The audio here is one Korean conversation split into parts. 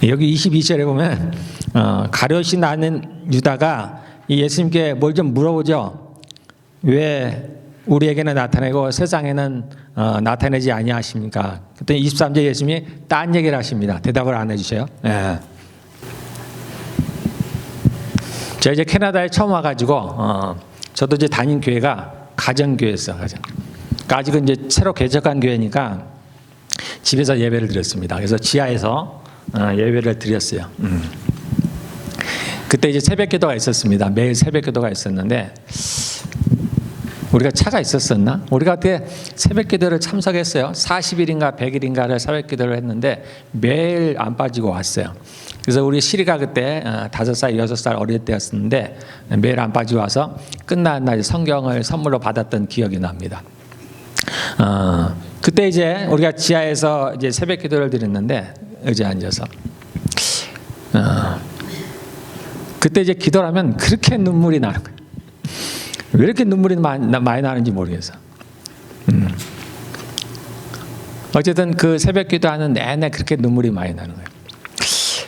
여기 22절에 보면 가룟이 나는 유다가 이 예수님께 뭘 좀 물어보죠. 왜 우리에게는 나타내고 세상에는 나타내지 아니하십니까? 그때 23절 예수님이 딴 얘기를 하십니다. 대답을 안 해주셔요. 예. 제가 이제 캐나다에 처음 와가지고 저도 이제 다닌 교회가 가정교회였어요. 그러니까 아직은 이제 새로 개척한 교회니까 집에서 예배를 드렸습니다. 그래서 지하에서 예배를 드렸어요. 그때 이제 새벽기도가 있었습니다. 매일 새벽기도가 있었는데 우리가 차가 있었었나? 우리가 그때 새벽기도를 참석했어요. 40일인가 100일인가를 새벽기도를 했는데 매일 안 빠지고 왔어요. 그래서 우리 시리가 그때 5살, 6살 어릴 때였는데 매일 안 빠지고 와서 끝난 날 성경을 선물로 받았던 기억이 납니다. 그때 이제 우리가 지하에서 이제 새벽기도를 드렸는데 의자에 앉아서 그때 이제 기도를 하면 그렇게 눈물이 나는 거예요. 왜 이렇게 눈물이 많이 나는지 모르겠어. 어쨌든 그 새벽 기도하는 내내 그렇게 눈물이 많이 나는 거예요.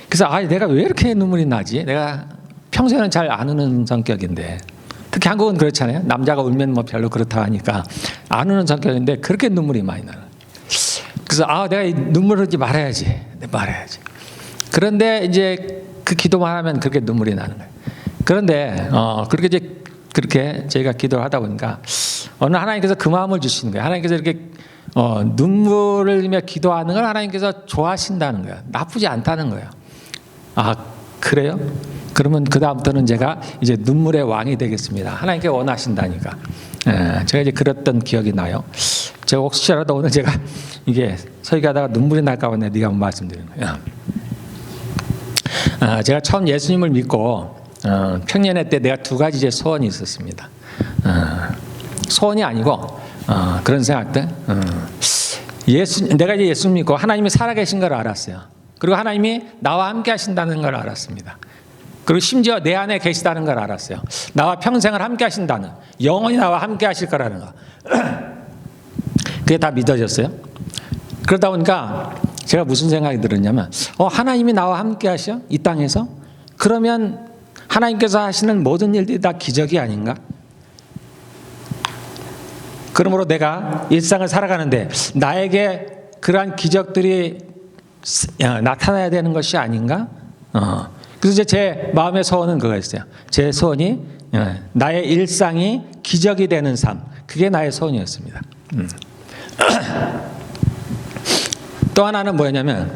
그래서 내가 왜 이렇게 눈물이 나지? 내가 평소에는 잘 안 우는 성격인데 특히 한국은 그렇잖아요. 남자가 울면 뭐 별로 그렇다 하니까 안 우는 성격인데 그렇게 눈물이 많이 나는 거예요. 그래서 내가 눈물 흘리지 말아야지. 그런데 이제 그 기도만 하면 그렇게 눈물이 나는 거예요. 그런데 그렇게 저희가 기도를 하다 보니까 어느 하나님께서 그 마음을 주시는 거예요. 하나님께서 이렇게 눈물을 흘리며 기도하는 걸 하나님께서 좋아하신다는 거예요. 나쁘지 않다는 거예요. 그래요? 그러면 그 다음부터는 제가 이제 눈물의 왕이 되겠습니다. 하나님께 원하신다니까. 제가 이제 그랬던 기억이 나요. 제가 혹시라도 오늘 제가 이게 설교하다가 눈물이 날까 봐 네가 한번 말씀드리는 거예요. 제가 처음 예수님을 믿고 평년회 때 내가 2가지 제 소원이 있었습니다. 소원이 아니고 그런 생각들. 내가 이제 예수 믿고 하나님이 살아계신 걸 알았어요. 그리고 하나님이 나와 함께 하신다는 걸 알았습니다. 그리고 심지어 내 안에 계시다는 걸 알았어요. 나와 평생을 함께 하신다는, 영원히 나와 함께 하실 거라는 거. 그게 다 믿어졌어요. 그러다 보니까 제가 무슨 생각이 들었냐면 하나님이 나와 함께 하셔? 이 땅에서? 그러면 하나님께서 하시는 모든 일들이 다 기적이 아닌가? 그러므로 내가 일상을 살아가는데 나에게 그러한 기적들이 나타나야 되는 것이 아닌가? 그래서 제 마음의 소원은 그거였어요. 제 소원이 나의 일상이 기적이 되는 삶. 그게 나의 소원이었습니다. 또 하나는 뭐였냐면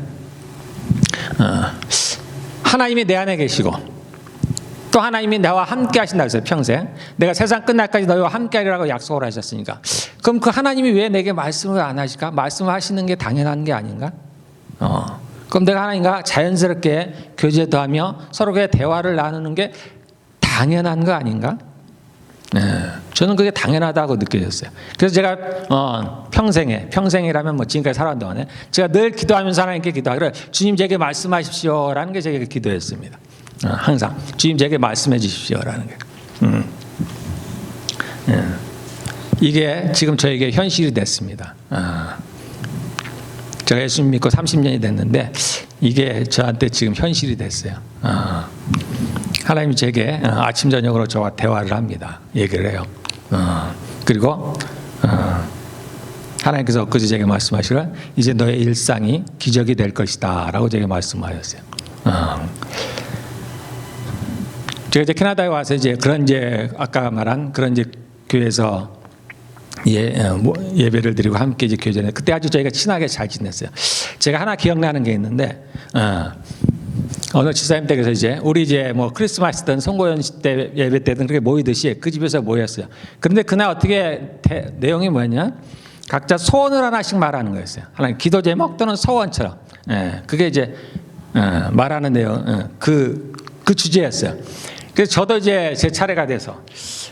하나님이 내 안에 계시고 또 하나님이 나와 함께 하신다고 했어요. 평생 내가 세상 끝날까지 너희와 함께 하리라고 약속을 하셨으니까 그럼 그 하나님이 왜 내게 말씀을 안 하실까? 말씀을 하시는 게 당연한 게 아닌가? 그럼 내가 하나님과 자연스럽게 교제도 하며 서로의 대화를 나누는 게 당연한 거 아닌가? 저는 그게 당연하다고 느껴졌어요. 그래서 제가 평생이라면 뭐 지금까지 살아온 동안에 제가 늘 기도하면서 하나님께 기도하기를 주님 제게 말씀하십시오라는 게 제게 기도였습니다. 항상 주님 제게 말씀해 주십시오라는 게. 이게 지금 저에게 현실이 됐습니다. 제가 예수님 믿고 30년이 됐는데 이게 저한테 지금 현실이 됐어요. 하나님이 제게 아침 저녁으로 저와 대화를 합니다. 얘기를 해요. 그리고 하나님께서 엊그제 제게 말씀하시기를 이제 너의 일상이 기적이 될 것이다 라고 제게 말씀하셨어요. 제가 이제 캐나다에 와서 이제 그런 아까 말한 그런 교회에서 예배를 드리고 함께 이제 교제를 그때 아주 저희가 친하게 잘 지냈어요. 제가 하나 기억나는 게 있는데 어느 집사님 댁에서 우리 뭐 크리스마스든 송고연 때 예배 때든 그렇게 모이듯이 그 집에서 모였어요. 그런데 그날 어떻게 내용이 뭐였냐? 각자 소원을 하나씩 말하는 거였어요. 하나님 기도 제목 또는 소원처럼. 그게 이제 말하는 내용 그 주제였어요. 그래서 저도 이제 제 차례가 돼서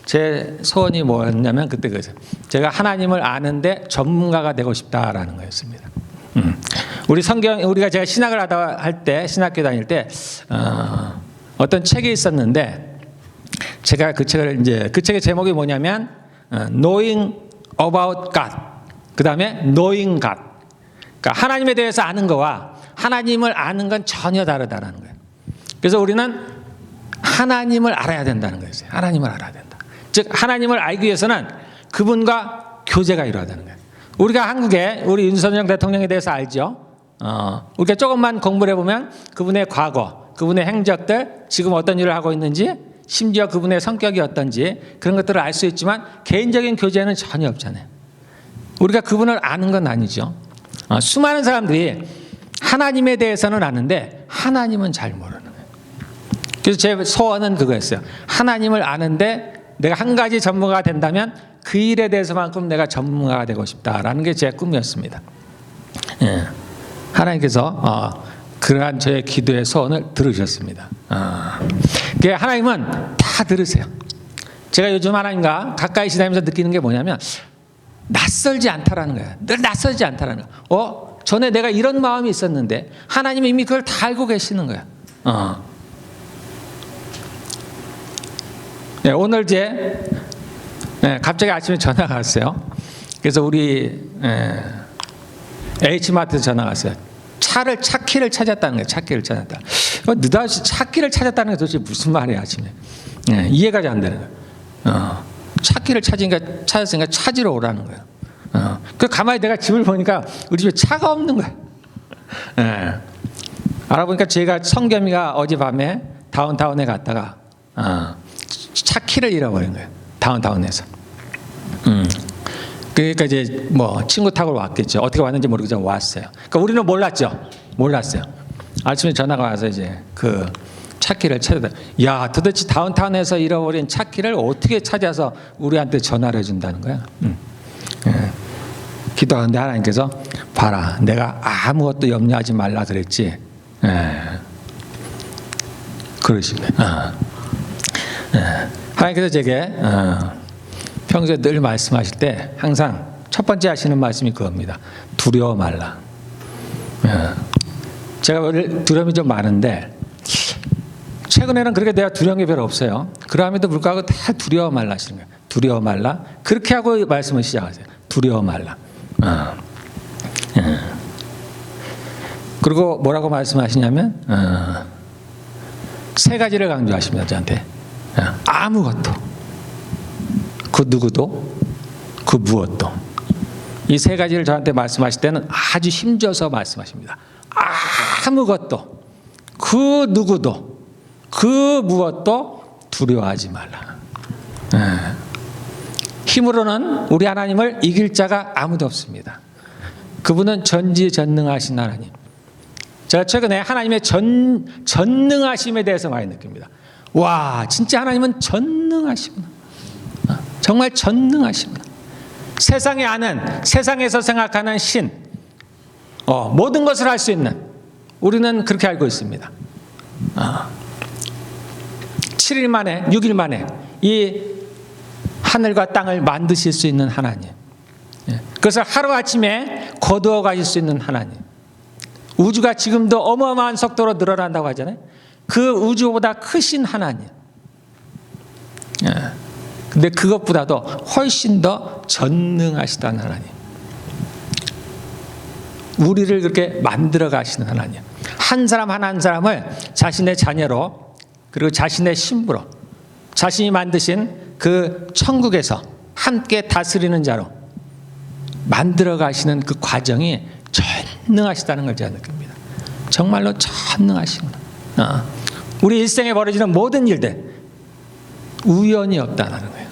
제 소원이 뭐였냐면 그때 제가 하나님을 아는데 전문가가 되고 싶다라는 거였습니다. 우리가 제가 신학을 할 때 신학교 다닐 때 어떤 책이 있었는데 제가 그 책의 제목이 뭐냐면 Knowing About God 그 다음에 Knowing God 그러니까 하나님에 대해서 아는 거와 하나님을 아는 건 전혀 다르다라는 거예요. 그래서 우리는 하나님을 알아야 된다는 거예요. 하나님을 알아야 된다. 즉 하나님을 알기 위해서는 그분과 교제가 이루어야 되는 거예요. 우리가 한국에 우리 윤석열 대통령에 대해서 알죠. 우리가 조금만 공부를 해보면 그분의 과거, 그분의 행적들, 지금 어떤 일을 하고 있는지, 심지어 그분의 성격이 어떤지 그런 것들을 알 수 있지만 개인적인 교제는 전혀 없잖아요. 우리가 그분을 아는 건 아니죠. 수많은 사람들이 하나님에 대해서는 아는데 하나님은 잘 모르는 거예요. 그래서 제 소원은 그거였어요. 하나님을 아는데 내가 한 가지 전문가가 된다면 그 일에 대해서만큼 내가 전문가가 되고 싶다라는 게 제 꿈이었습니다. 예. 하나님께서 그러한 저의 기도의 소원을 들으셨습니다. 하나님은 다 들으세요. 제가 요즘 하나님과 가까이 지내면서 느끼는 게 뭐냐면 낯설지 않다라는 거예요. 늘 낯설지 않다라는 거예요. 전에 내가 이런 마음이 있었는데 하나님이 이미 그걸 다 알고 계시는 거예요. 네, 오늘 갑자기 아침에 전화가 왔어요. 그래서 우리 H마트에서 전화가 왔어요. 차키를 찾았다는 거예요. 차키를 찾았다. 느닷없이 차키를 찾았다는 게 도대체 무슨 말이야 아침에. 이해가 잘 안 되는 거예요. 차키를 찾았으니까 찾으러 오라는 거예요. 그 가만히 내가 집을 보니까 우리 집에 차가 없는 거예요. 알아보니까 제가 성겸이가 어젯밤에 다운타운에 갔다가 차키를 잃어버린 거예요. 다운타운에서. 그러니까 이제 뭐 친구 타고 왔겠죠. 어떻게 왔는지 모르겠지만 왔어요. 그러니까 우리는 몰랐어요. 아침에 전화가 와서 이제 그 차키를 찾아다. 야, 도대체 다운타운에서 잃어버린 차키를 어떻게 찾아서 우리한테 전화를 해준다는 거야. 기도하는데 하나님께서 봐라, 내가 아무것도 염려하지 말라 그랬지. 그러시네. 하나님께서 제게 평소에 늘 말씀하실 때 항상 첫 번째 하시는 말씀이 그겁니다. 두려워 말라. 제가 원래 두려움이 좀 많은데 최근에는 그렇게 내가 두려운 게 별로 없어요. 그럼에도 불구하고 다 두려워 말라 하시는 거예요. 두려워 말라. 그렇게 하고 말씀을 시작하세요. 두려워 말라. 그리고 뭐라고 말씀하시냐면 세 가지를 강조하십니다. 저한테. 아무것도, 그 누구도, 그 무엇도. 이 세 가지를 저한테 말씀하실 때는 아주 힘줘서 말씀하십니다. 아무것도, 그 누구도, 그 무엇도 두려워하지 말라. 힘으로는 우리 하나님을 이길 자가 아무도 없습니다. 그분은 전지전능하신 하나님. 제가 최근에 하나님의 전능하심에 대해서 많이 느낍니다. 와, 진짜 하나님은 전능하시구나. 정말 전능하시구나. 세상에 아는, 세상에서 생각하는 신, 모든 것을 할 수 있는, 우리는 그렇게 알고 있습니다. 7일 만에, 6일 만에 이 하늘과 땅을 만드실 수 있는 하나님. 그것을 하루아침에 거두어 가실 수 있는 하나님. 우주가 지금도 어마어마한 속도로 늘어난다고 하잖아요. 그 우주보다 크신 하나님. 근데 그것보다도 훨씬 더 전능하시다는 하나님. 우리를 그렇게 만들어 가시는 하나님. 한 사람 한 사람을 자신의 자녀로, 그리고 자신의 신부로, 자신이 만드신 그 천국에서 함께 다스리는 자로 만들어 가시는 그 과정이 전능하시다는 걸 제가 느낍니다. 정말로 전능하시구나. 우리 일생에 벌어지는 모든 일들 우연이 없다는 거예요.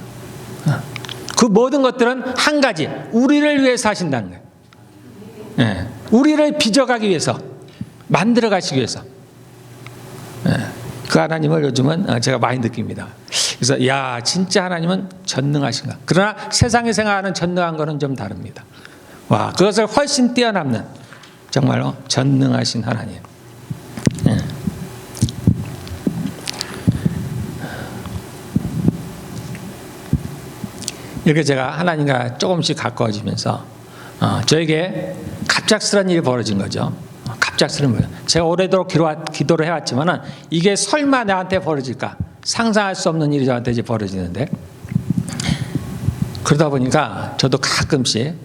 그 모든 것들은 한 가지, 우리를 위해서 하신다는 거예요. 우리를 빚어가기 위해서, 만들어 가시기 위해서. 그 하나님을 요즘은 제가 많이 느낍니다. 그래서 야, 진짜 하나님은 전능하신가. 그러나 세상에 생각하는 전능한 거는 좀 다릅니다. 와, 그것을 훨씬 뛰어넘는 정말로 전능하신 하나님. 이렇게 제가 하나님과 조금씩 가까워지면서 저에게 갑작스러운 일이 벌어진 거죠. 갑작스러운 거예요. 제가 오래도록 기도를 해왔지만은 이게 설마 나한테 벌어질까 상상할 수 없는 일이 저한테 이제 벌어지는데, 그러다 보니까 저도 가끔씩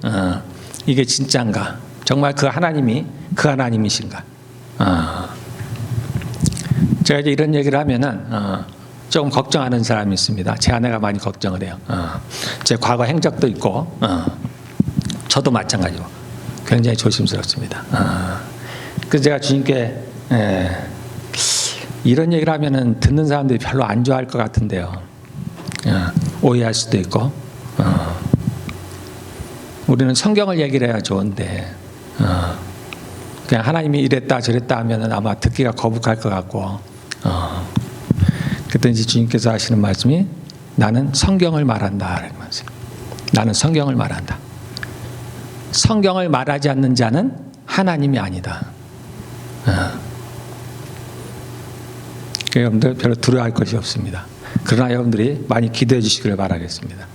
이게 진짜인가 정말 그 하나님이 그 하나님이신가? 제가 이제 이런 얘기를 하면은 조금 걱정하는 사람이 있습니다. 제 아내가 많이 걱정을 해요. 제 과거 행적도 있고, 저도 마찬가지고 굉장히 조심스럽습니다. 그래서 제가 주님께 이런 얘기를 하면은 듣는 사람들이 별로 안 좋아할 것 같은데요. 오해할 수도 있고, 우리는 성경을 얘기를 해야 좋은데, 그냥 하나님이 이랬다 저랬다 하면은 아마 듣기가 거북할 것 같고, 그때 이제 주님께서 하시는 말씀이 나는 성경을 말한다. 나는 성경을 말한다. 성경을 말하지 않는 자는 하나님이 아니다. 여러분들 별로 두려워할 것이 없습니다. 그러나 여러분들이 많이 기도해 주시기를 바라겠습니다.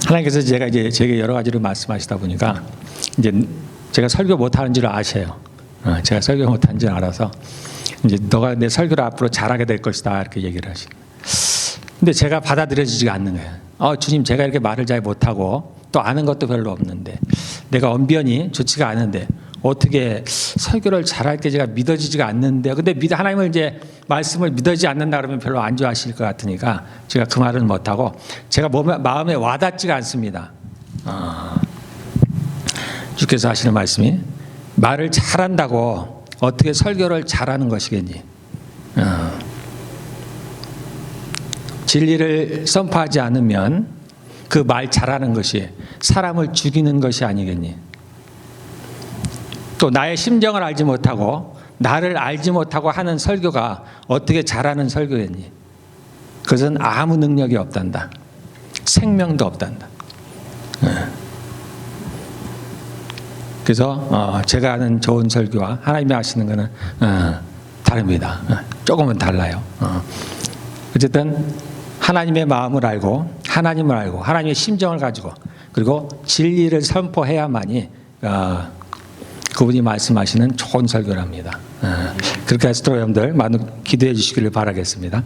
하나님께서 제게 여러 가지로 말씀하시다 보니까 이제 제가 설교 못하는 줄 아셔요. 제가 설교 못하는 줄 알아서 이제 너가 내 설교를 앞으로 잘하게 될 것이다 이렇게 얘기를 하시는. 근데 제가 받아들여지지가 않는 거예요. 주님, 제가 이렇게 말을 잘 못하고 또 아는 것도 별로 없는데 내가 언변이 좋지가 않은데 어떻게 설교를 잘할 게 제가 믿어지지가 않는데, 근데 하나님을 이제 말씀을 믿어지지 않는다 그러면 별로 안 좋아하실 것 같으니까 제가 그 말은 못하고 제가 마음에 와닿지가 않습니다. 주께서 하시는 말씀이 말을 잘한다고 어떻게 설교를 잘하는 것이겠니? 진리를 선포하지 않으면 그 말 잘하는 것이 사람을 죽이는 것이 아니겠니? 또 나의 심정을 알지 못하고 나를 알지 못하고 하는 설교가 어떻게 잘하는 설교겠니? 그것은 아무 능력이 없단다. 생명도 없단다. 그래서 제가 하는 좋은 설교와 하나님이 하시는 것은 다릅니다. 조금은 달라요. 어쨌든 하나님의 마음을 알고 하나님을 알고 하나님의 심정을 가지고 그리고 진리를 선포해야만이 그분이 말씀하시는 좋은 설교를 합니다. 그렇게 해서 여러분들 많이 기도해 주시기를 바라겠습니다.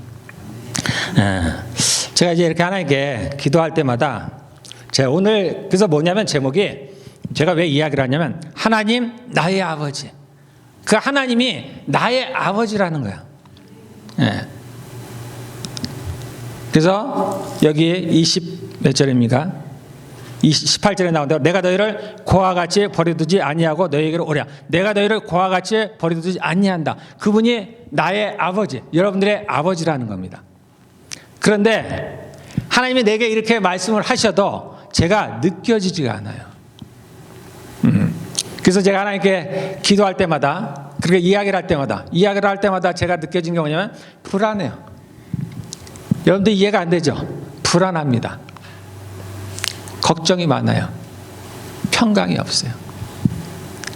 제가 이제 이렇게 하나님께 기도할 때마다 제가 오늘 그래서 뭐냐면 제목이 제가 왜 이야기를 하냐면 하나님 나의 아버지, 그 하나님이 나의 아버지라는 거야. 그래서 여기 20 몇 절입니까? 18절에 나온 대로 내가 너희를 고와 같이 버려두지 아니하고 너희에게로 오랴. 내가 너희를 고와 같이 버려두지 아니한다. 그분이 나의 아버지, 여러분들의 아버지라는 겁니다. 그런데 하나님이 내게 이렇게 말씀을 하셔도 제가 느껴지지가 않아요. 그래서 제가 하나님께 기도할 때마다 그렇게 이야기를 할 때마다 제가 느껴진 게 뭐냐면 불안해요. 여러분들 이해가 안 되죠? 불안합니다. 걱정이 많아요. 평강이 없어요.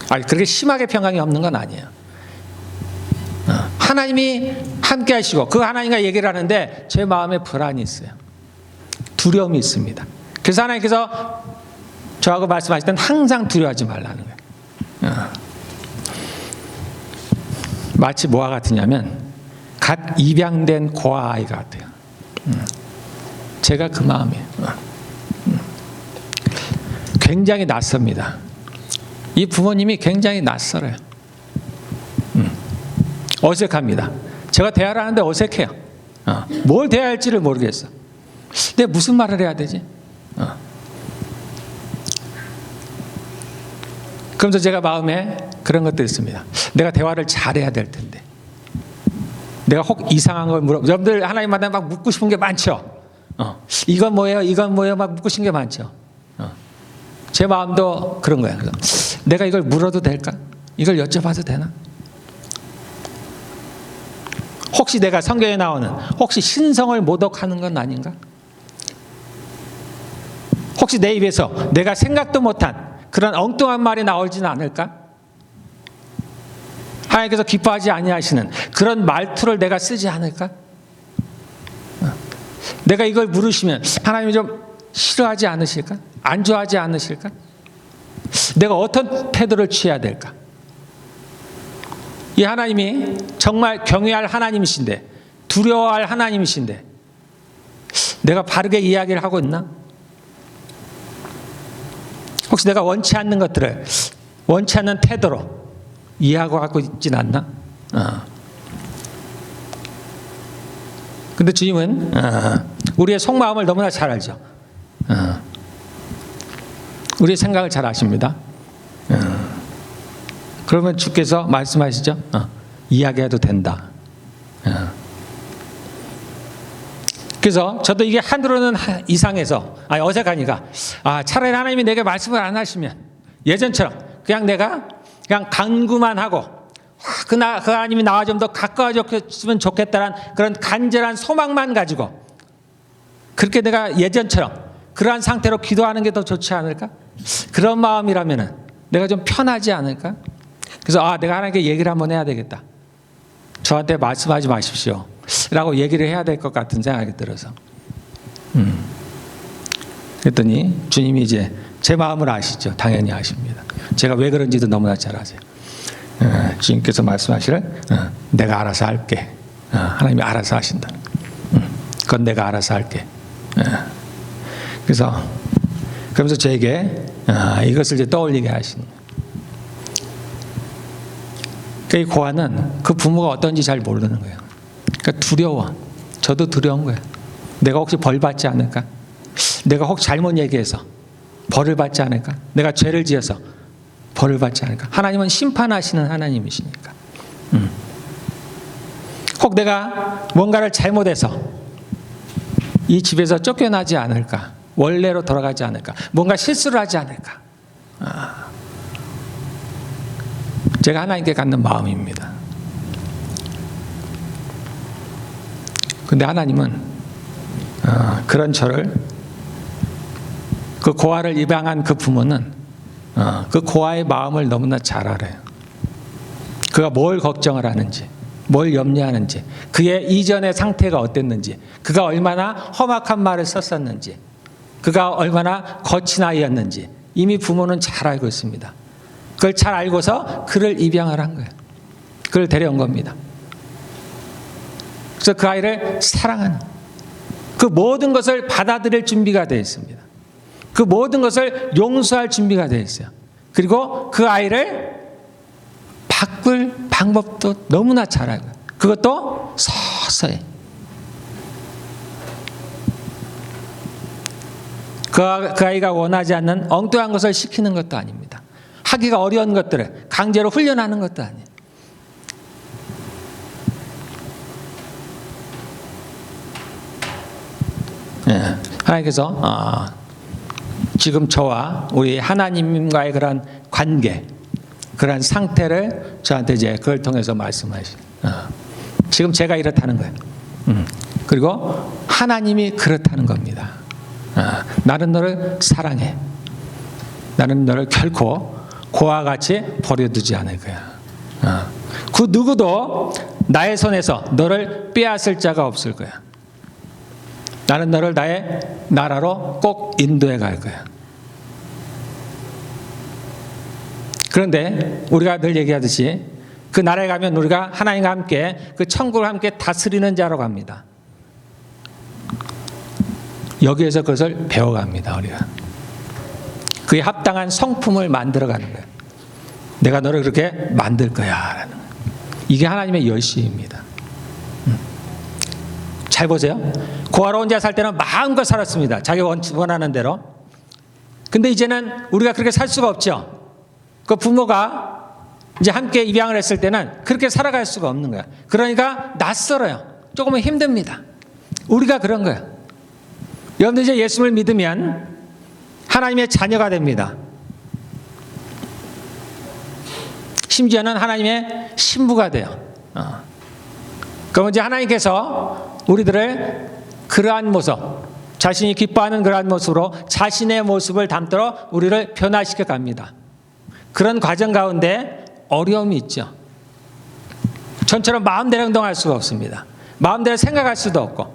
그렇게 심하게 평강이 없는 건 아니에요. 하나님이 함께 하시고 그 하나님과 얘기를 하는데 제 마음에 불안이 있어요. 두려움이 있습니다. 그래서 하나님께서 저하고 말씀하실 때는 항상 두려워하지 말라는 거예요. 마치 뭐와 같으냐면 갓 입양된 고아 아이가 같아요. 제가 그 마음이에요. 굉장히 낯섭니다. 이 부모님이 굉장히 낯설어요. 어색합니다. 제가 대화를 하는데 어색해요. 뭘 대해야 할지를 모르겠어. 내가 무슨 말을 해야 되지? 그러면서 제가 마음에 그런 것도 있습니다. 내가 대화를 잘해야 될 텐데. 내가 혹 이상한 걸 여러분들 하나님 만나면 막 묻고 싶은 게 많죠. 이건 뭐예요? 이건 뭐예요? 막 묻고 싶은 게 많죠. 제 마음도 그런 거예요. 그래서 내가 이걸 물어도 될까? 이걸 여쭤봐도 되나? 혹시 내가 성경에 나오는 혹시 신성을 모독하는 건 아닌가? 혹시 내 입에서 내가 생각도 못한 그런 엉뚱한 말이 나오지는 않을까? 하나님께서 기뻐하지 아니하시는 그런 말투를 내가 쓰지 않을까? 내가 이걸 물으시면 하나님이 좀 싫어하지 않으실까? 안 좋아하지 않으실까? 내가 어떤 태도를 취해야 될까? 이 하나님이 정말 경외할 하나님이신데 두려워할 하나님이신데 내가 바르게 이야기를 하고 있나? 혹시 내가 원치 않는 것들을 원치 않는 태도로 이해하고 있진 않나? 근데 주님은 우리의 속마음을 너무나 잘 알죠. 우리의 생각을 잘 아십니다. 그러면 주께서 말씀하시죠. 이야기해도 된다. 그래서 저도 이게 한으로는 이상해서 어색하니까 차라리 하나님이 내게 말씀을 안 하시면 예전처럼 그냥 내가 그냥 간구만 하고 그 하나님이 나와 좀 더 가까워졌으면 좋겠다는 그런 간절한 소망만 가지고 그렇게 내가 예전처럼 그러한 상태로 기도하는 게 더 좋지 않을까? 그런 마음이라면 내가 좀 편하지 않을까? 그래서 내가 하나님께 얘기를 한번 해야 되겠다. 저한테 말씀하지 마십시오 라고 얘기를 해야 될 것 같은 생각이 들어서 그랬더니 주님이 이제 제 마음을 아시죠. 당연히 아십니다. 제가 왜 그런지도 너무나 잘 아세요. 주님께서 말씀하시를 내가 알아서 할게. 하나님이 알아서 하신다. 그건 내가 알아서 할게. 그래서 그러면서 저에게 이것을 이제 떠올리게 하시는 거예요. 이 고아는 그 부모가 어떤지 잘 모르는 거예요. 그러니까 두려워. 저도 두려운 거예요. 내가 혹시 벌 받지 않을까? 내가 혹시 잘못 얘기해서 벌을 받지 않을까? 내가 죄를 지어서 벌을 받지 않을까? 하나님은 심판하시는 하나님이시니까. 혹 내가 뭔가를 잘못해서 이 집에서 쫓겨나지 않을까? 원래로 돌아가지 않을까? 뭔가 실수를 하지 않을까? 제가 하나님께 갖는 마음입니다. 근데 하나님은 그런 저를 그 고아를 입양한 그 부모는 그 고아의 마음을 너무나 잘 알아요. 그가 뭘 걱정을 하는지, 뭘 염려하는지, 그의 이전의 상태가 어땠는지, 그가 얼마나 험악한 말을 썼었는지, 그가 얼마나 거친 아이였는지 이미 부모는 잘 알고 있습니다. 그걸 잘 알고서 그를 입양을 한 거예요. 그를 데려온 겁니다. 그래서 그 아이를 사랑하는 그 모든 것을 받아들일 준비가 되어 있습니다. 그 모든 것을 용서할 준비가 되어 있어요. 그리고 그 아이를 바꿀 방법도 너무나 잘 알고 그것도 서서히 그 아이가 원하지 않는 엉뚱한 것을 시키는 것도 아닙니다. 하기가 어려운 것들을 강제로 훈련하는 것도 아니에요. 하나님께서 지금 저와 우리 하나님과의 그런 관계, 그런 상태를 저한테 이제 그걸 통해서 말씀하시죠. 지금 제가 이렇다는 거예요. 그리고 하나님이 그렇다는 겁니다. 나는 너를 사랑해. 나는 너를 결코 고와 같이 버려두지 않을 거야. 그 누구도 나의 손에서 너를 빼앗을 자가 없을 거야. 나는 너를 나의 나라로 꼭 인도해 갈 거야. 그런데 우리가 늘 얘기하듯이 그 나라에 가면 우리가 하나님과 함께 그 천국을 함께 다스리는 자로 갑니다. 여기에서 그것을 배워갑니다. 우리가 그에 합당한 성품을 만들어가는 거예요. 내가 너를 그렇게 만들 거야 라는 거예요. 이게 하나님의 열심입니다. 잘 보세요. 고아로 혼자 살 때는 마음껏 살았습니다. 자기 원하는 대로. 근데 이제는 우리가 그렇게 살 수가 없죠. 그 부모가 이제 함께 입양을 했을 때는 그렇게 살아갈 수가 없는 거야. 그러니까 낯설어요. 조금은 힘듭니다. 우리가 그런 거야. 여러분들 이제 예수를 믿으면 하나님의 자녀가 됩니다. 심지어는 하나님의 신부가 돼요. 그럼 이제 하나님께서 우리들을 그러한 모습, 자신이 기뻐하는 그러한 모습으로 자신의 모습을 담도록 우리를 변화시켜 갑니다. 그런 과정 가운데 어려움이 있죠. 전처럼 마음대로 행동할 수가 없습니다. 마음대로 생각할 수도 없고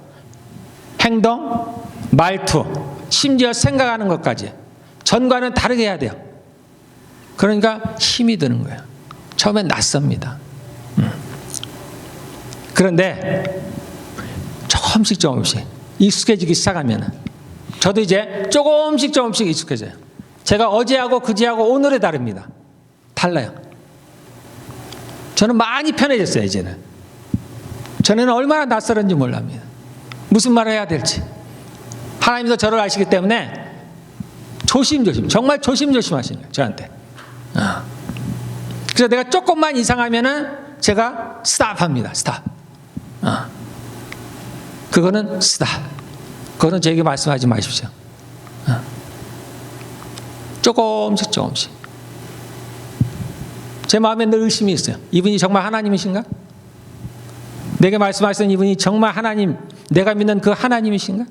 행동, 말투, 심지어 생각하는 것까지 전과는 다르게 해야 돼요. 그러니까 힘이 드는 거예요. 처음엔 낯섭니다. 그런데 조금씩 익숙해지기 시작하면 저도 이제 조금씩 익숙해져요. 제가 어제하고 그제하고 오늘이 다릅니다. 달라요. 저는 많이 편해졌어요. 이제는 전에는 얼마나 낯설은지 몰랍니다. 무슨 말을 해야 될지. 하나님도 저를 아시기 때문에 정말 조심하시는 거예요. 저한테. 그래서 내가 조금만 이상하면은 제가 스탑합니다. 스탑. 그거는 스탑. 그거는 저에게 말씀하지 마십시오. 조금씩. 제 마음에 늘 의심이 있어요. 이분이 정말 하나님이신가? 내게 말씀하시는 이분이 정말 하나님, 내가 믿는 그 하나님이신가?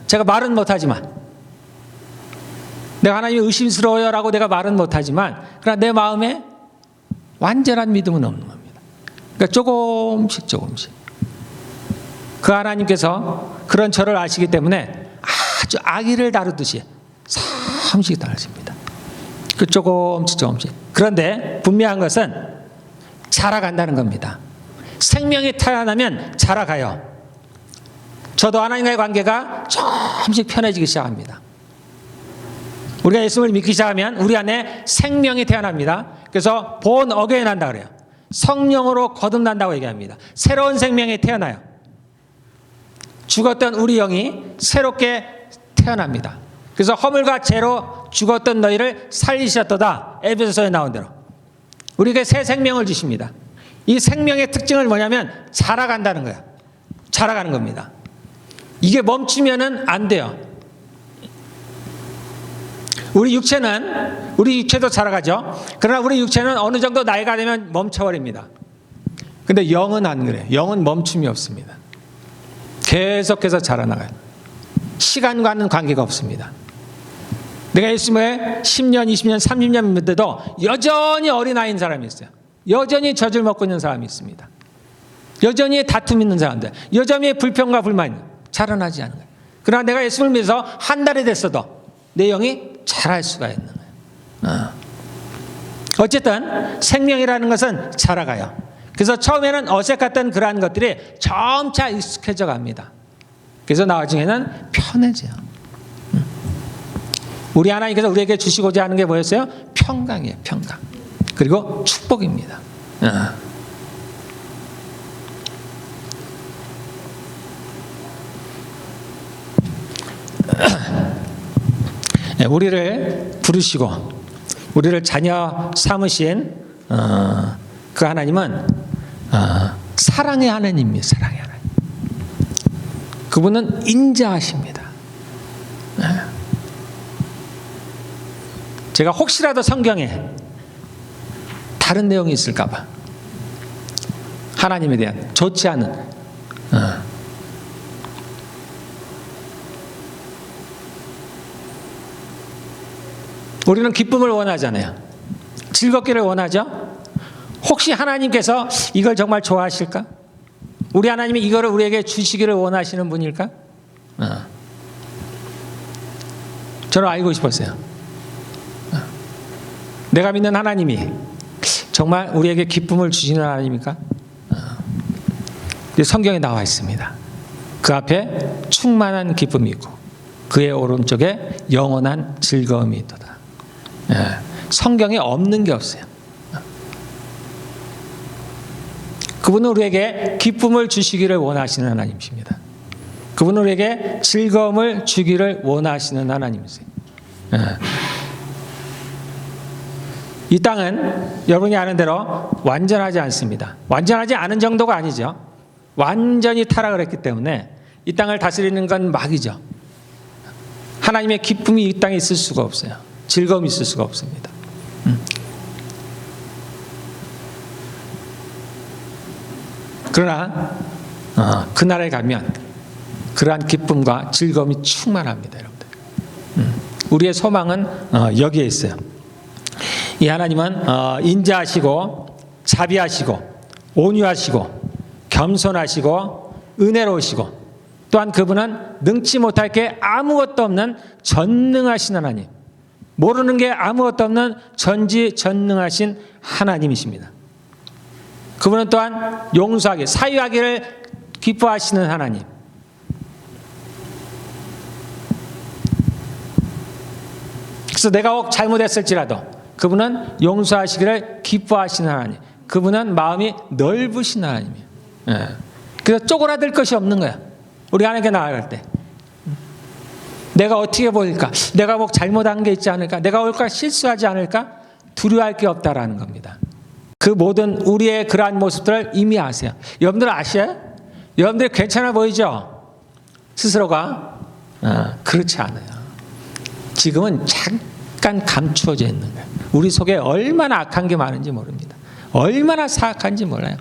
제가 말은 못하지만, 내가 하나님이 의심스러워요 라고 내가 말은 못하지만, 그러나 내 마음에 완전한 믿음은 없는 겁니다. 그러니까 조금씩. 그 하나님께서 그런 저를 아시기 때문에 아주 아기를 다루듯이 잠시 다루십니다. 그 조금씩. 그런데 분명한 것은 자라간다는 겁니다. 생명이 태어나면 자라가요. 저도 하나님과의 관계가 조금씩 편해지기 시작합니다. 우리가 예수님을 믿기 시작하면 우리 안에 생명이 태어납니다. 그래서 본 어게인 한다 그래요. 성령으로 거듭난다고 얘기합니다. 새로운 생명이 태어나요. 죽었던 우리 영이 새롭게 태어납니다. 그래서 허물과 죄로 죽었던 너희를 살리셨도다. 에베소서에 나온 대로 우리에게 새 생명을 주십니다. 이 생명의 특징은 뭐냐면 자라간다는 거예요. 자라가는 겁니다. 이게 멈추면은 안 돼요. 우리 육체도 자라가죠. 그러나 우리 육체는 어느 정도 나이가 되면 멈춰버립니다. 근데 영은 안 그래요. 영은 멈춤이 없습니다. 계속해서 자라나가요. 시간과는 관계가 없습니다. 내가 예수님을 10년, 20년, 30년 믿는데도 여전히 어린아이인 사람이 있어요. 여전히 젖을 먹고 있는 사람이 있습니다. 여전히 다툼 있는 사람들, 여전히 불평과 불만 자라나지 않은 거예요. 그러나 내가 예수님을 믿어서 한 달이 됐어도 내 영이 자랄 수가 있는 거예요. 어쨌든 생명이라는 것은 자라가요. 그래서 처음에는 어색했던 그러한 것들이 점차 익숙해져 갑니다. 그래서 나중에는 편해져요. 우리 하나님께서 우리에게 주시고자 하는 게 뭐였어요? 평강이에요. 평강. 그리고 축복입니다. 우리를 부르시고 우리를 자녀 삼으신 그 하나님은 사랑의 하나님이에요. 사랑의 하나님. 그분은 인자하십니다. 제가 혹시라도 성경에 다른 내용이 있을까 봐 하나님에 대한 좋지 않은 우리는 기쁨을 원하잖아요. 즐겁기를 원하죠. 혹시 하나님께서 이걸 정말 좋아하실까? 우리 하나님이 이거를 우리에게 주시기를 원하시는 분일까? 저는 알고 싶었어요. 내가 믿는 하나님이 정말 우리에게 기쁨을 주시는 하나님입니까? 성경에 나와 있습니다. 그 앞에 충만한 기쁨이 있고 그의 오른쪽에 영원한 즐거움이 있도다. 성경에 없는 게 없어요. 그분은 우리에게 기쁨을 주시기를 원하시는 하나님이십니다. 그분은 우리에게 즐거움을 주기를 원하시는 하나님이세요. 이 땅은 여러분이 아는 대로 완전하지 않습니다. 완전하지 않은 정도가 아니죠. 완전히 타락을 했기 때문에 이 땅을 다스리는 건 막이죠. 하나님의 기쁨이 이 땅에 있을 수가 없어요. 즐거움이 있을 수가 없습니다. 그러나 그날에 가면 그러한 기쁨과 즐거움이 충만합니다. 여러분들. 우리의 소망은 여기에 있어요. 이 하나님은 인자하시고 자비하시고 온유하시고 겸손하시고 은혜로우시고 또한 그분은 능치 못할 게 아무것도 없는 전능하신 하나님, 모르는 게 아무것도 없는 전지전능하신 하나님이십니다. 그분은 또한 용서하기, 사유하기를 기뻐하시는 하나님, 그래서 내가 혹 잘못했을지라도 그분은 용서하시기를 기뻐하시는 하나님, 그분은 마음이 넓으신 하나님이에요. 예. 그래서 쪼그라들 것이 없는 거야. 우리 하나님께 나아갈 때 내가 어떻게 보일까? 내가 뭐 잘못한 게 있지 않을까? 내가 올까 실수하지 않을까? 두려워할 게 없다라는 겁니다. 그 모든 우리의 그러한 모습들을 이미 아세요. 여러분들 아셔요? 여러분들 괜찮아 보이죠? 스스로가? 그렇지 않아요. 지금은 잠깐 감추어져 있는 거예요. 우리 속에 얼마나 악한 게 많은지 모릅니다. 얼마나 사악한지 몰라요.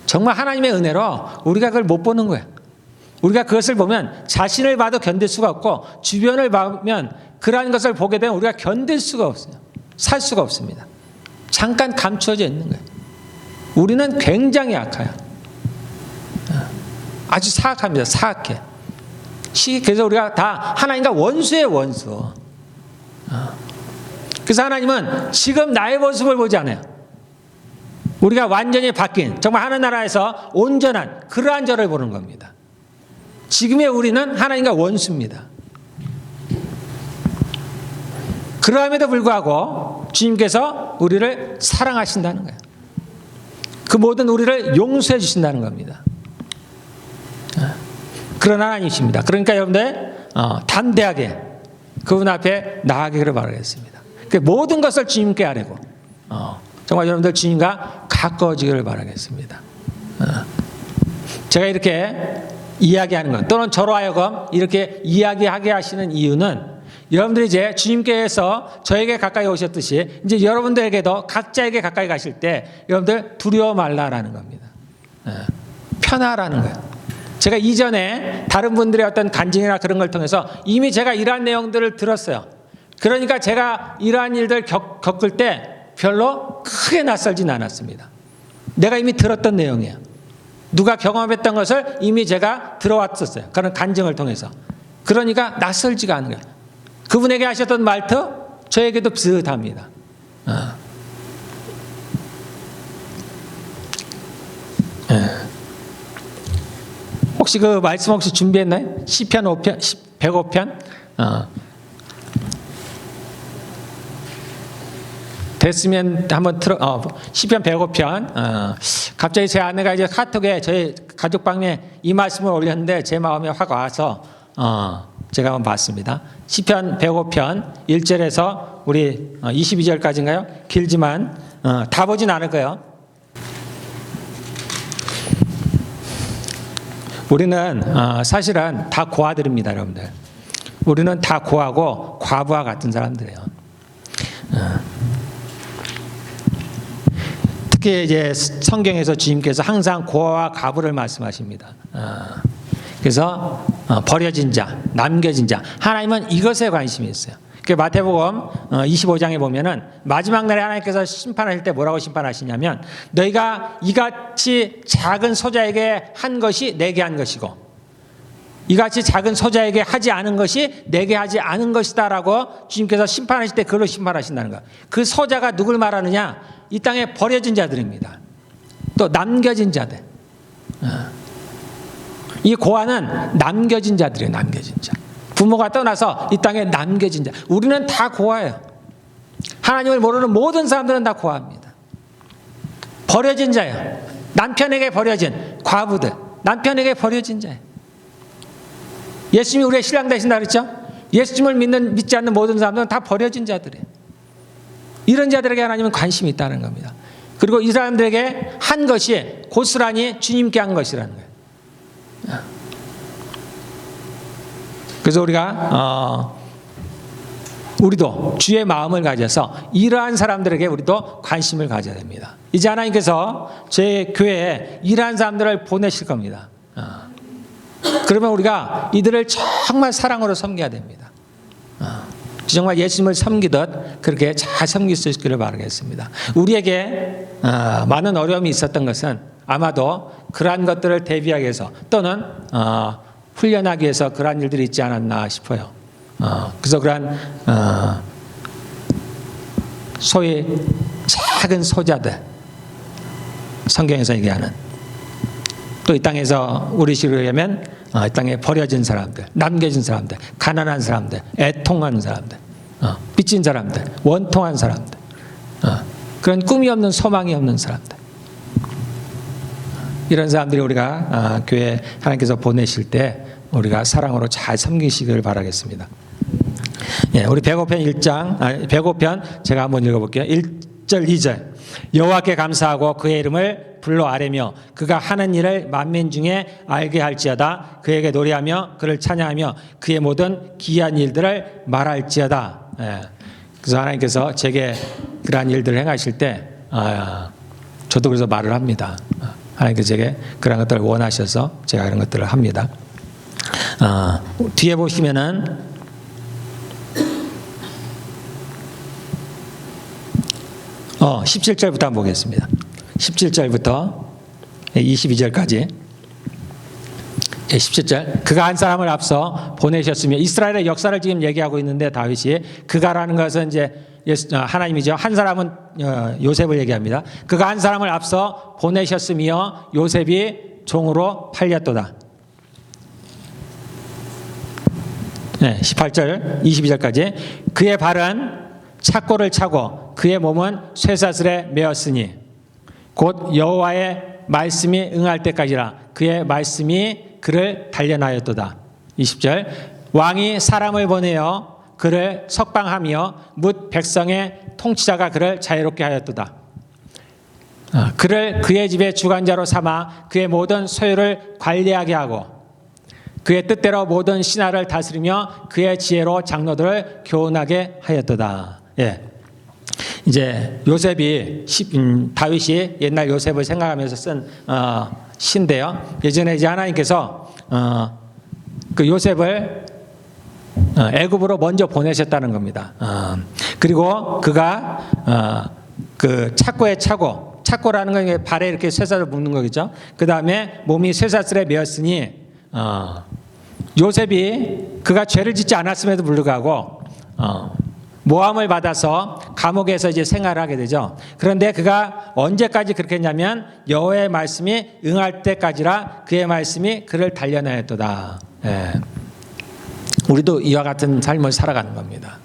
정말 하나님의 은혜로 우리가 그걸 못 보는 거예요. 우리가 그것을 보면 자신을 봐도 견딜 수가 없고 주변을 보면 그러한 것을 보게 되면 우리가 견딜 수가 없어요. 살 수가 없습니다. 잠깐 감추어져 있는 거예요. 우리는 굉장히 악해요. 아주 사악합니다. 사악해. 그래서 우리가 다 하나님과 원수예요. 원수. 그래서 하나님은 지금 나의 모습을 보지 않아요. 우리가 완전히 바뀐 정말 하늘나라에서 온전한 그러한 저를 보는 겁니다. 지금의 우리는 하나님과 원수입니다. 그러함에도 불구하고 주님께서 우리를 사랑하신다는 거예요. 그 모든 우리를 용서해 주신다는 겁니다. 그런 하나님이십니다. 그러니까 여러분들 담대하게 그분 앞에 나아가기를 바라겠습니다. 모든 것을 주님께 아뢰고 정말 여러분들 주님과 가까워지기를 바라겠습니다. 제가 이렇게 이야기하는 것 또는 저로 하여금 이렇게 이야기하게 하시는 이유는 여러분들이 이제 주님께서 저에게 가까이 오셨듯이 이제 여러분들에게도 각자에게 가까이 가실 때 여러분들 두려워 말라라는 겁니다. 편하라는 거예요. 제가 이전에 다른 분들의 어떤 간증이나 그런 걸 통해서 이미 제가 이러한 내용들을 들었어요. 그러니까 제가 이러한 일들 겪을 때 별로 크게 낯설진 않았습니다. 내가 이미 들었던 내용이에요. 누가 경험했던 것을 이미 제가 들어왔었어요. 그런 간증을 통해서. 그러니까 낯설지가 않은 거예요. 그분에게 하셨던 말투 저에게도 비슷합니다. 혹시 그 말씀 혹시 준비했나요? 시편 5편, 105편? 됐으면 한번 시편 105편. 갑자기 제 아내가 이제 카톡에 저희 가족방에 이 말씀을 올렸는데 제 마음에 확 와서 제가 한번 봤습니다. 시편 105편 1절에서 우리 22절까지인가요? 길지만 다 보진 않을 거예요. 우리는 사실은 다 고아들입니다, 여러분들. 우리는 다 고아고 과부와 같은 사람들이에요. 특히 이제 성경에서 주님께서 항상 고아와 과부를 말씀하십니다. 그래서 버려진 자, 남겨진 자, 하나님은 이것에 관심이 있어요. 마태복음 25장에 보면은 마지막 날에 하나님께서 심판하실 때 뭐라고 심판하시냐면 너희가 이같이 작은 소자에게 한 것이 내게 한 것이고 이같이 작은 소자에게 하지 않은 것이 내게 하지 않은 것이다라고 주님께서 심판하실 때 그걸로 심판하신다는 거예요. 그 소자가 누굴 말하느냐? 이 땅에 버려진 자들입니다. 또 남겨진 자들. 이 고아는 남겨진 자들이에요. 남겨진 자. 부모가 떠나서 이 땅에 남겨진 자. 우리는 다 고아예요. 하나님을 모르는 모든 사람들은 다 고아입니다. 버려진 자예요. 남편에게 버려진 과부들. 남편에게 버려진 자예요. 예수님이 우리의 신랑 되신다 그랬죠? 예수님을 믿지 않는 모든 사람들은 다 버려진 자들이에요. 이런 자들에게 하나님은 관심이 있다는 겁니다. 그리고 이 사람들에게 한 것이 고스란히 주님께 한 것이라는 거예요. 그래서 우리도 주의 마음을 가져서 이러한 사람들에게 우리도 관심을 가져야 됩니다. 이제 하나님께서 제 교회에 이러한 사람들을 보내실 겁니다. 그러면 우리가 이들을 정말 사랑으로 섬겨야 됩니다. 정말 예수님을 섬기듯 그렇게 잘 섬길 수 있기를 바라겠습니다. 우리에게 많은 어려움이 있었던 것은 아마도 그러한 것들을 대비하기 위해서 또는 훈련하기 위해서 그러한 일들이 있지 않았나 싶어요. 그래서 그러한 소위 작은 소자들, 성경에서 얘기하는 또 이 땅에서 우리식으로 얘기하면 이 땅에 버려진 사람들, 남겨진 사람들, 가난한 사람들, 애통하는 사람들, 빚진 사람들, 원통한 사람들, 그런 꿈이 없는 소망이 없는 사람들. 이런 사람들이 우리가 교회 하나님께서 보내실 때 우리가 사랑으로 잘 섬기시길 바라겠습니다. 예, 우리 배고편 1장, 배고편 제가 한번 읽어볼게요. 1절, 2절. 여호와께 감사하고 그의 이름을 불러 아뢰며 그가 하는 일을 만민 중에 알게 할지어다. 그에게 노래하며 그를 찬양하며 그의 모든 기이한 일들을 말할지어다. 예. 그래서 하나님께서 제게 그러한 일들을 행하실 때 저도 그래서 말을 합니다. 하나님께서 제게 그런 것들을 원하셔서 제가 그런 것들을 합니다. 뒤에 보시면은 17절부터 한번 보겠습니다. 17절부터 22절까지. 17절. 그가 한 사람을 앞서 보내셨으며, 이스라엘의 역사를 지금 얘기하고 있는데 다윗이 그가라는 것은 이제 하나님이죠. 한 사람은 요셉을 얘기합니다. 그가 한 사람을 앞서 보내셨으며 요셉이 종으로 팔렸도다. 네, 18절 22절까지. 그의 발은 착고를 차고 그의 몸은 쇠사슬에 매었으니 곧 여호와의 말씀이 응할 때까지라. 그의 말씀이 그를 단련하였도다. 20절. 왕이 사람을 보내어 그를 석방하며 뭇 백성의 통치자가 그를 자유롭게 하였도다. 그를 그의 집의 주관자로 삼아 그의 모든 소유를 관리하게 하고 그의 뜻대로 모든 신하를 다스리며 그의 지혜로 장로들을 교훈하게 하였도다. 예. 이제 요셉이 다윗이 옛날 요셉을 생각하면서 쓴 시인데요. 예전에 이제 하나님께서 그 요셉을 애굽으로 먼저 보내셨다는 겁니다. 그리고 그가 그 착고에 차고, 착고라는 건 발에 이렇게 쇠사슬을 묶는 거겠죠. 그 다음에 몸이 쇠사슬에 매었으니 요셉이 그가 죄를 짓지 않았음에도 불구하고 모함을 받아서 감옥에서 이제 생활을 하게 되죠. 그런데 그가 언제까지 그렇게 했냐면 여호와의 말씀이 응할 때까지라. 그의 말씀이 그를 단련하였도다. 예. 우리도 이와 같은 삶을 살아가는 겁니다.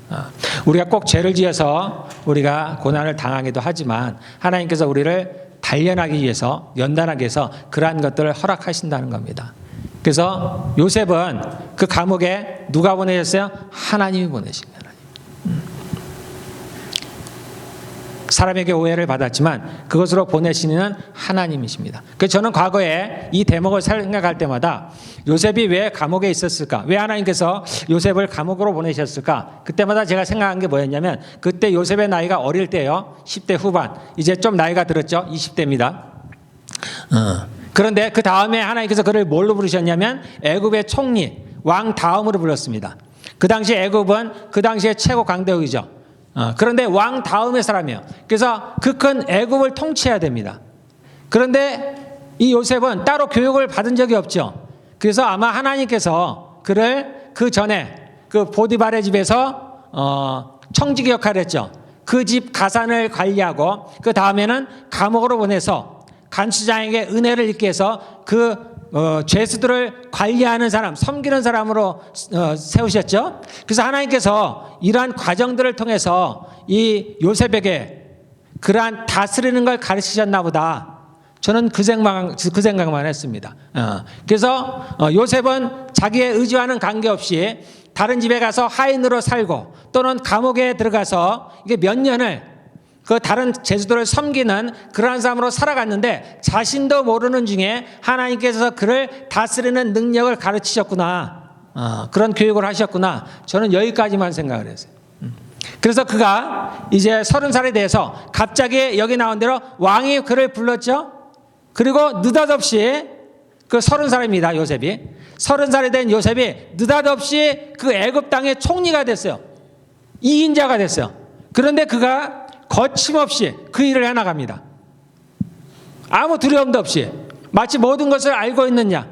우리가 꼭 죄를 지어서 우리가 고난을 당하기도 하지만 하나님께서 우리를 단련하기 위해서, 연단하기 위해서 그러한 것들을 허락하신다는 겁니다. 그래서 요셉은 그 감옥에 누가 보내셨어요? 하나님이 보내신 거예요. 사람에게 오해를 받았지만 그것으로 보내시는 하나님이십니다. 그래서 저는 과거에 이 대목을 생각할 때마다 요셉이 왜 감옥에 있었을까? 왜 하나님께서 요셉을 감옥으로 보내셨을까? 그때마다 제가 생각한 게 뭐였냐면, 그때 요셉의 나이가 어릴 때요. 10대 후반. 이제 좀 나이가 들었죠. 20대입니다. 그런데 그 다음에 하나님께서 그를 뭘로 부르셨냐면 애굽의 총리, 왕 다음으로 불렀습니다. 그 당시 애굽은 그 당시에 최고 강대국이죠. 그런데 왕 다음의 사람이에요. 그래서 그 큰 애굽을 통치해야 됩니다. 그런데 이 요셉은 따로 교육을 받은 적이 없죠. 그래서 아마 하나님께서 그를 그 전에 그 보디발의 집에서 청지기 역할을 했죠. 그 집 가산을 관리하고 그 다음에는 감옥으로 보내서 간수장에게 은혜를 입게 해서 그 죄수들을 관리하는 사람, 섬기는 사람으로 세우셨죠. 그래서 하나님께서 이러한 과정들을 통해서 이 요셉에게 그러한 다스리는 걸 가르치셨나 보다. 저는 그 생각만 했습니다. 그래서 요셉은 자기의 의지와는 관계없이 다른 집에 가서 하인으로 살고 또는 감옥에 들어가서 이게 몇 년을 그 다른 죄수들을 섬기는 그러한 삶으로 살아갔는데 자신도 모르는 중에 하나님께서 그를 다스리는 능력을 가르치셨구나. 그런 교육을 하셨구나. 저는 여기까지만 생각을 했어요. 그래서 그가 이제 30살에 대해서 갑자기 여기 나온 대로 왕이 그를 불렀죠. 그리고 느닷없이 그 30살입니다. 요셉이. 30살이 된 요셉이 느닷없이 그 애굽 땅의 총리가 됐어요. 2인자가 됐어요. 그런데 그가 거침없이 그 일을 해나갑니다. 아무 두려움도 없이 마치 모든 것을 알고 있느냐.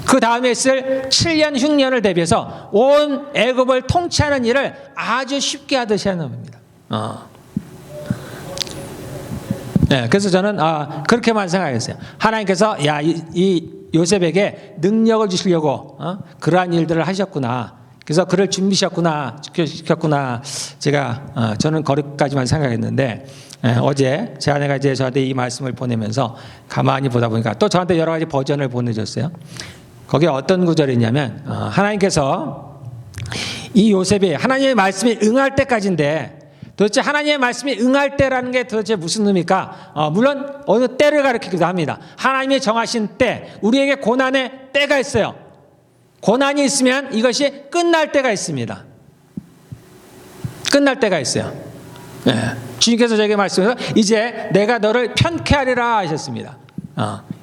그 다음에 있을 7년 흉년을 대비해서 온 애굽을 통치하는 일을 아주 쉽게 하듯이 하는 겁니다. 네, 그래서 저는 그렇게만 생각했어요. 하나님께서 이 요셉에게 능력을 주시려고 그러한 일들을 하셨구나. 그래서 그를 준비시켰구나, 저는 거기까지만 생각했는데, 어제 제 아내가 이제 저한테 이 말씀을 보내면서 가만히 보다 보니까 또 저한테 여러 가지 버전을 보내줬어요. 거기에 어떤 구절이 있냐면, 하나님께서 이 요셉이 하나님의 말씀에 응할 때까지인데, 도대체 하나님의 말씀에 응할 때라는 게 도대체 무슨 의미입니까? 물론 어느 때를 가리키기도 합니다. 하나님이 정하신 때, 우리에게 고난의 때가 있어요. 고난이 있으면 이것이 끝날 때가 있습니다. 끝날 때가 있어요. 네. 주님께서 저에게 말씀해서 이제 내가 너를 편케 하리라 하셨습니다.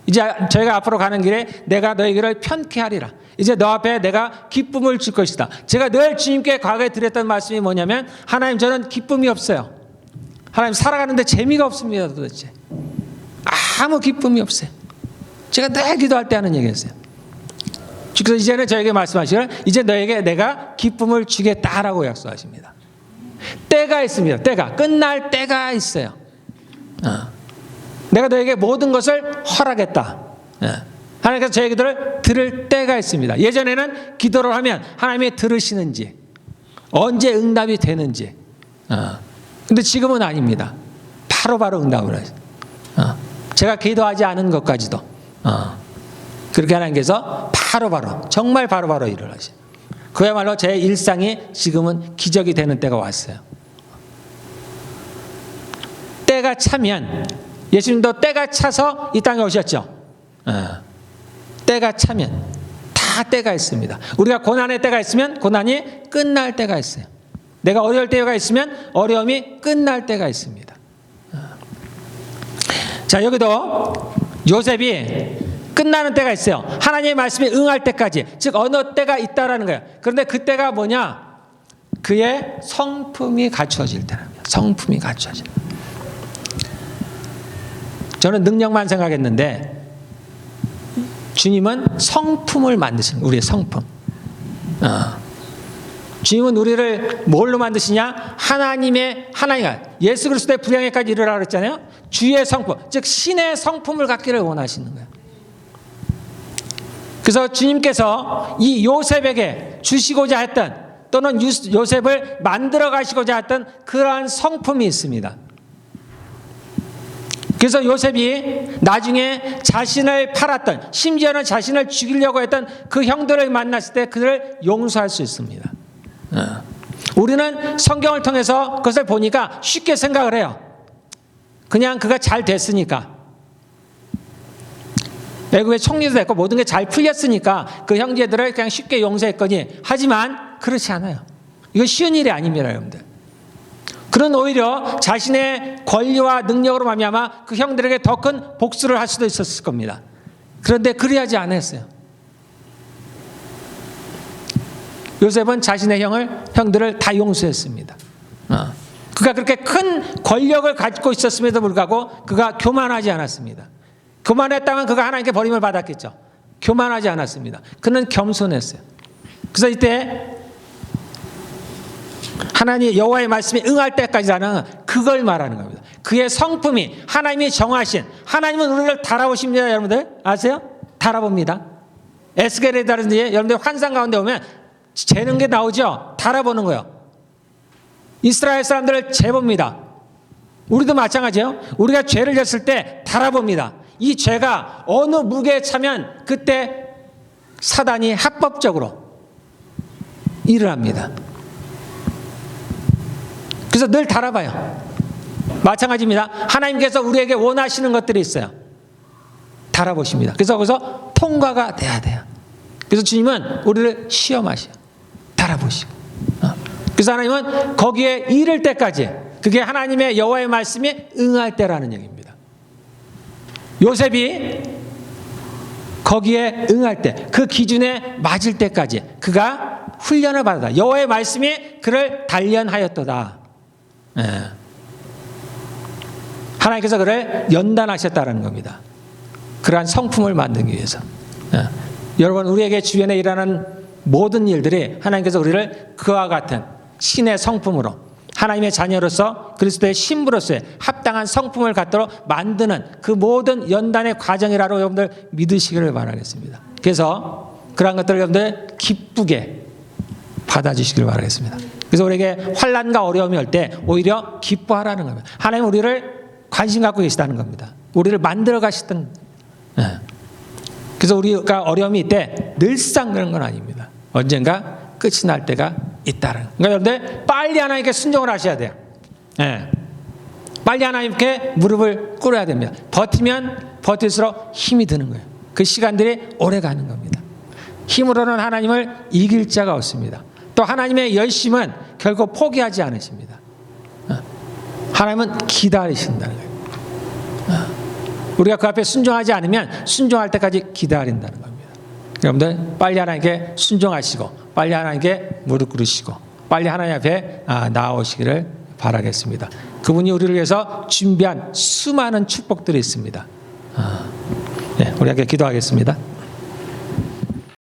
이제 저희가 앞으로 가는 길에 내가 너의 길을 편케 하리라. 이제 너 앞에 내가 기쁨을 줄 것이다. 제가 늘 주님께 과거에 드렸던 말씀이 뭐냐면, 하나님, 저는 기쁨이 없어요. 하나님, 살아가는데 재미가 없습니다. 도대체 아무 기쁨이 없어요. 제가 늘 기도할 때 하는 얘기였어요. 그래서 이제는 저에게 말씀하시기를 이제 너에게 내가 기쁨을 주겠다라고 약속하십니다. 때가 있습니다. 때가 끝날 때가 있어요. 내가 너에게 모든 것을 허락했다. 하나님께서 저의 기도를 들을 때가 있습니다. 예전에는 기도를 하면 하나님이 들으시는지, 언제 응답이 되는지. 근데 지금은 아닙니다. 바로바로 응답을 하세요. 제가 기도하지 않은 것까지도 그렇게 하나님께서 바로바로, 정말 바로바로 일을 하세요. 그야말로 제 일상이 지금은 기적이 되는 때가 왔어요. 때가 차면, 예수님도 때가 차서 이 땅에 오셨죠. 때가 차면 다 때가 있습니다. 우리가 고난의 때가 있으면 고난이 끝날 때가 있어요. 내가 어려울 때가 있으면 어려움이 끝날 때가 있습니다. 자, 여기도 요셉이 끝나는 때가 있어요. 하나님의 말씀에 응할 때까지, 즉 어느 때가 있다라는 거예요. 그런데 그 때가 뭐냐? 그의 성품이 갖추어질 때랍니다. 성품이 갖추어질 때. 저는 능력만 생각했는데 주님은 성품을 만드시는, 우리의 성품. 주님은 우리를 뭘로 만드시냐? 하나님과 예수 그리스도의 분향에까지 이르라 그랬잖아요. 주의 성품, 즉 신의 성품을 갖기를 원하시는 거예요. 그래서 주님께서 이 요셉에게 주시고자 했던, 또는 요셉을 만들어 가시고자 했던 그러한 성품이 있습니다. 그래서 요셉이 나중에 자신을 팔았던, 심지어는 자신을 죽이려고 했던 그 형들을 만났을 때 그를 용서할 수 있습니다. 우리는 성경을 통해서 그것을 보니까 쉽게 생각을 해요. 그냥 그가 잘 됐으니까, 애굽의 총리도 됐고 모든 게 잘 풀렸으니까 그 형제들을 그냥 쉽게 용서했거니, 하지만 그렇지 않아요. 이거 쉬운 일이 아닙니다, 여러분들. 그는 오히려 자신의 권리와 능력으로 말미암아 그 형들에게 더 큰 복수를 할 수도 있었을 겁니다. 그런데 그리하지 않았어요. 요셉은 자신의 형들을 다 용서했습니다. 그가 그렇게 큰 권력을 가지고 있었음에도 불구하고 그가 교만하지 않았습니다. 교만했다면 그가 하나님께 버림을 받았겠죠. 교만하지 않았습니다. 그는 겸손했어요. 그래서 이때 하나님 여호와의 말씀에 응할 때까지라는 그걸 말하는 겁니다. 그의 성품이 하나님이 정하신, 하나님은 우리를 달아보십니다. 여러분들 아세요? 달아봅니다. 에스겔이라든지 여러분들 환상 가운데 오면 재는 게 나오죠. 달아보는 거예요. 이스라엘 사람들을 재봅니다. 우리도 마찬가지예요. 우리가 죄를 졌을 때 달아봅니다. 이 죄가 어느 무게에 차면 그때 사단이 합법적으로 일을 합니다. 그래서 늘 달아봐요. 마찬가지입니다. 하나님께서 우리에게 원하시는 것들이 있어요. 달아보십니다. 그래서 거기서 통과가 돼야 돼요. 그래서 주님은 우리를 시험하셔요. 달아보시고. 그래서 하나님은 거기에 이를 때까지, 그게 하나님의 여호와의 말씀에 응할 때라는 얘기입니다. 요셉이 거기에 응할 때, 그 기준에 맞을 때까지 그가 훈련을 받았다. 여호와의 말씀이 그를 단련하였도다. 하나님께서 그를 연단하셨다는 겁니다. 그러한 성품을 만들기 위해서. 여러분, 우리에게 주변에 일어나는 모든 일들이 하나님께서 우리를 그와 같은 신의 성품으로, 하나님의 자녀로서 그리스도의 신부로서의 합당한 성품을 갖도록 만드는 그 모든 연단의 과정이라고 여러분들 믿으시기를 바라겠습니다. 그래서 그러한 것들을 여러분들 기쁘게 받아주시길 바라겠습니다. 그래서 우리에게 환난과 어려움이 올 때 오히려 기뻐하라는 겁니다. 하나님 우리를 관심 갖고 계시다는 겁니다. 우리를 만들어 가시던. 그래서 우리가 어려움이 있때 늘상 그런 건 아닙니다. 언젠가 끝이 날 때가 있다는. 그러니까 여러분들 빨리 하나님께 순종을 하셔야 돼요. 빨리 하나님께 무릎을 꿇어야 됩니다. 버티면 버틸수록 힘이 드는 거예요. 그 시간들이 오래 가는 겁니다. 힘으로는 하나님을 이길 자가 없습니다. 또 하나님의 열심은 결코 포기하지 않으십니다. 하나님은 기다리신다는 거예요. 우리가 그 앞에 순종하지 않으면 순종할 때까지 기다린다는 겁니다. 여러분들 빨리 하나님께 순종하시고 빨리 하나님께 무릎 꿇으시고 빨리 하나님 앞에 나오시기를 바라겠습니다. 그분이 우리를 위해서 준비한 수많은 축복들이 있습니다. 우리 함께 기도하겠습니다.